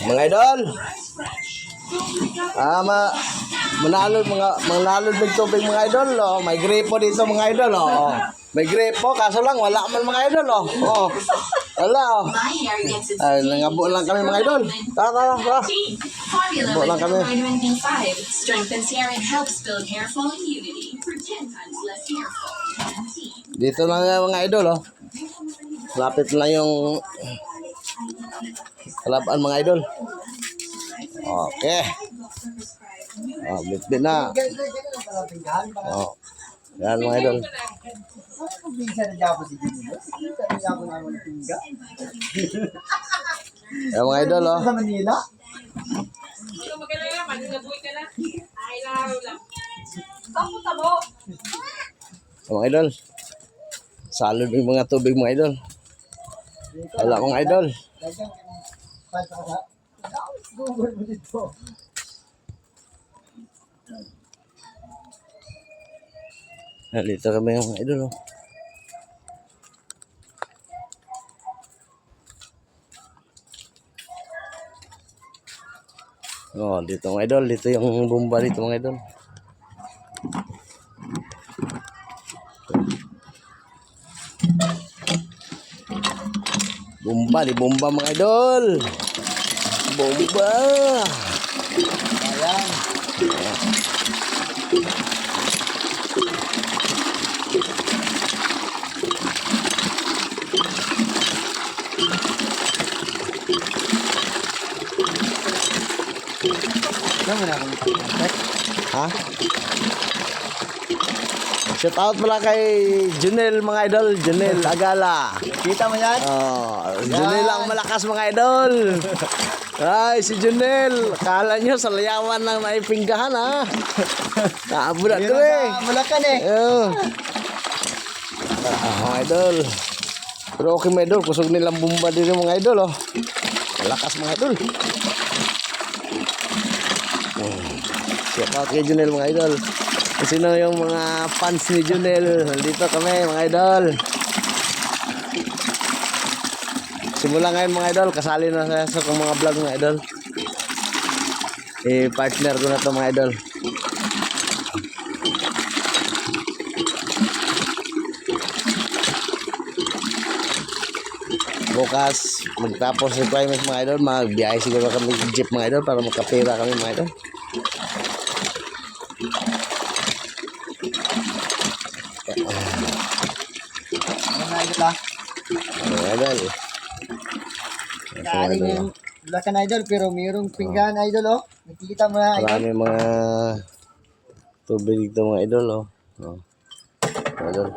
Mga idol. Manalod ng tubig mga idol. Oh. May gripo dito mga idol. Oh. May gripo kaso lang wala man mga idol. Oh. Oh. Wala. Oh. Ay, nangabo lang kami mga idol. Tara. Nangabo lang kami. Vitamin B5 strengthens hair and helps build hair fall immunity for 10 times less hair fall. Dito lang mga idol. Oh. Lapit na yung kalaban mga idol. Okay. Oh, bit na. Oh. Yan mga idol. Yan mga idol, oh. Sa Manila? Mga idol. Salud yung mga tubig mga idol. Wala mga idol. Dito kami mga idol. Oh. Oh, dito mga idol. Dito yung bomba dito mga idol. Bomba mga idol. Bomba. Ayan. Ano mo na akong contact? Ha? Shout out pala kay Junel mga idol. Junel Agala. Kita mo yan? Oh, Junel ang malakas mga idol. Ay, si Junel. Akala nyo sa layawan ng naipinggahan ha. Naabo na ito eh. Malakan eh. Mga idol. Pero okay mga idol. Kusog nilang bomba din yung mga idol. Oh. Malakas mga idol. Shout out kay Junel mga idol. Sino yung mga fans ni Junel? Dito kami mga idol. Simula ngayon mga idol. Kasali na sa mga vlog mga idol. Partner ko na to mga idol. Bukas magtapos requirements mga idol. Magbiyahe siguro kami jeep mga idol para magkapira kami mga idol. Idol. Lakan idol pero mayroong pinggan idol oh. Nakikita mo na idol. Marami mga tubig dito mga idol oh. Oh. Idol.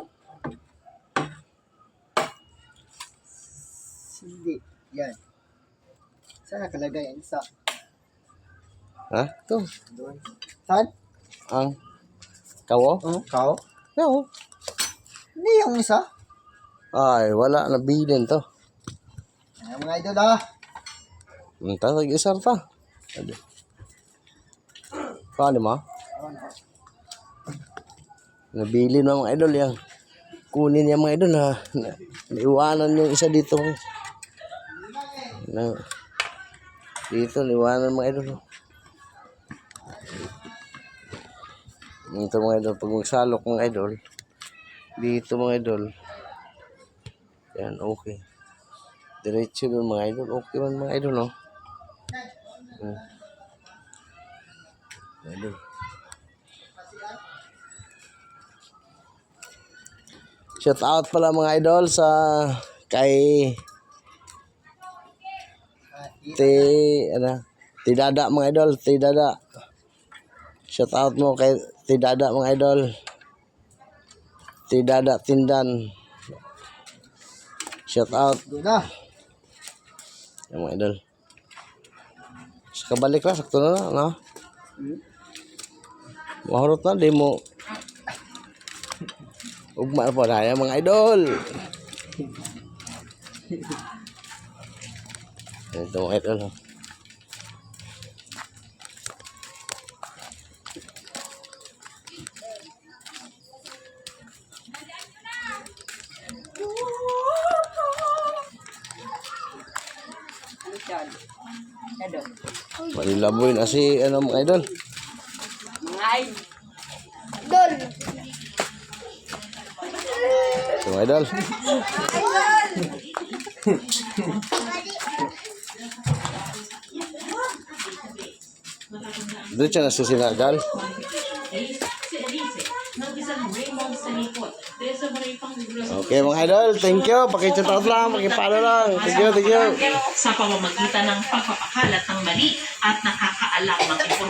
Hindi. Yan. Saan nakalagay ang isa? Ha? Ito. Doon. Saan? Ang kawo? Oh, kao? No. Hindi yung isa. Ay, wala na bilin to. Ayan mga idol ah. Ang tatag isar ta. Paano ma? Nabili na mga idol yan. Kunin niya mga idol ha. Iwanan yung isa dito. Dito, iwanan mga idol. Ito mga idol, pag magsalok mga idol. Dito mga idol. Yan, okay. Diretso doon mga idol. Okay man mga idol, no? Idol. Shout out pala mga idol sa kay Tidada mga idol. Tidada. Shout out mo kay Tidada mga idol. Tidada Tindan. Shout out. Doon na. Yung mga idol. Sa kabalik na, sakto na, no? Mahurot na, di mo. Ugma po na yan, mga idol. Ito mga idol. Yan. Idol. Malilaboy na si ano mga idol. Mga idol. So, mga idol. Diretso na si Sinagal. Okay mga idol, thank you. Pakichat out lang, pakipalo lang. Thank you, thank you. Sa pamamagitan ng pagpapakalat ng mali at nakakaalam ng impormasyon